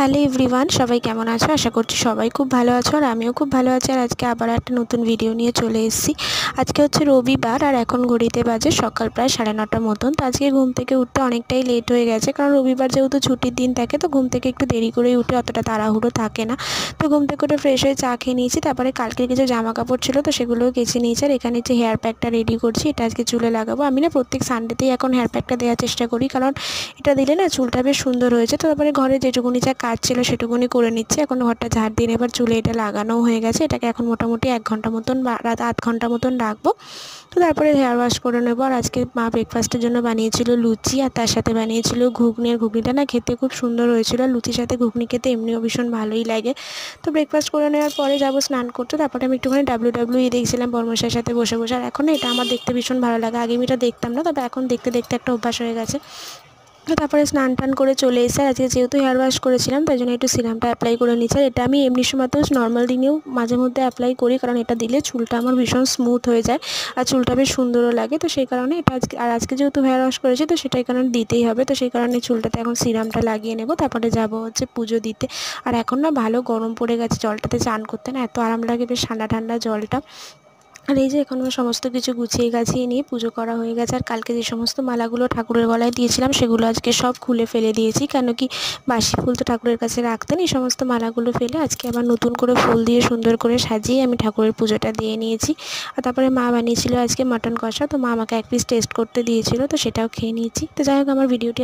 Hello everyone, সবাই কেমন আছো? আশা করছি সবাই খুব ভালো আছো আর আমিও খুব ভালো আছি। আর আজকে আবার একটা নতুন ভিডিও নিয়ে চলে এসেছি। আজকে হচ্ছে রবিবার আর এখন ঘড়িতে বাজে সকাল প্রায় 9:30 মতন। তো আজকে ঘুম থেকে উঠতে অনেকটাই লেট হয়ে গেছে, কারণ রবিবার যেহেতু ছুটির দিন থাকে তো ঘুম থেকে একটু দেরি করেই উঠে, অতটা তাড়াহুড়ো থাকে না। তো ঘুম থেকে উঠে ফ্রেশ হয়ে চা খেয়ে নিয়েছি, তারপরে কালকে কিছু জামা কাপড় ছিল তো সেগুলোও কেচে নিয়েছি। আর এখানে যে হেয়ার প্যাকটা রেডি করছি, এটা আজকে চুলে লাগাবো। আমি না প্রত্যেক সানডেতেই এখন হেয়ার প্যাকটা দেওয়ার চেষ্টা করি, কারণ এটা দিলে না চুলটা বেশ সুন্দর হয়েছে। তো তারপরে ঘরে যেটুকুনি যা কাজ ছিল সেটুকুনি করে নিচ্ছি। এখন ঘরটা ঝাড় দিয়ে এবার চুলে এটা লাগানোও হয়ে গেছে। এটাকে এখন মোটামুটি 1 ঘন্টা মতন বা রাত 8 ঘন্টা মতন রাখবো। তো তারপরে হেয়ার ওয়াশ করে নেবো। আর আজকে মা ব্রেকফাস্টের জন্য বানিয়েছিল লুচি, আর তার সাথে বানিয়েছিল ঘুগনি। আর ঘুগনিটা না খেতে খুব সুন্দর হয়েছিল। আর লুচির সাথে ঘুগনি খেতে এমনিও ভীষণ ভালোই লাগে। তো ব্রেকফাস্ট করে নেওয়ার পরে যাবো স্নান করতে। তারপরে আমি একটুখানি WWE দেখছিলাম বর্মশাইয়ের সাথে বসে বসে। আর এখন এটা আমার দেখতে ভীষণ ভালো লাগে। আগে আমি এটা দেখতাম না, তবে এখন দেখতে দেখতে একটা অভ্যাস হয়ে গেছে। তো তারপরে স্নান টান করে চলে এসে আজকে যেহেতু হেয়ার ওয়াশ করেছিলাম তাই জন্য একটু সিরামটা অ্যাপ্লাই করে নিচ্ছি। আর এটা আমি এমনি সময় তো নর্মাল দিনেও মাঝে মধ্যে অ্যাপ্লাই করি, কারণ এটা দিলে চুলটা আমার ভীষণ স্মুথ হয়ে যায় আর চুলটা বেশ সুন্দরও লাগে। তো সেই কারণে এটা আজকে যেহেতু হেয়ার ওয়াশ করেছি তো সেটাই কারণে দিতেই হবে। তো সেই কারণে চুলটাতে এখন সিরামটা লাগিয়ে নেব, তারপরে যাব হচ্ছে পুজো দিতে। আর এখন না ভালো গরম পড়ে গেছে, জলটাতে চান করতে না এত আরাম লাগে, বেশ ঠান্ডা ঠান্ডা জলটা। আর এই যে এখন আমার সমস্ত কিছু গুছিয়ে গাছিয়ে নিয়ে পুজো করা হয়ে গেছে। আর কালকে যে সমস্ত মালাগুলো ঠাকুরের গলায় দিয়েছিলাম সেগুলো আজকে সব খুলে ফেলে দিয়েছি, কেন কি বাসি ফুল তো ঠাকুরের কাছে রাখতেন। এই সমস্ত মালাগুলো ফেলে আজকে আবার নতুন করে ফুল দিয়ে সুন্দর করে সাজিয়ে আমি ঠাকুরের পুজোটা দিয়ে নিয়েছি। আর তারপরে মা বানিয়েছিল আজকে মাটন কষা, তো মা আমাকে 1 পিস টেস্ট করতে দিয়েছিল, তো সেটাও খেয়ে নিয়েছি। তো যাই হোক, আমার ভিডিওটি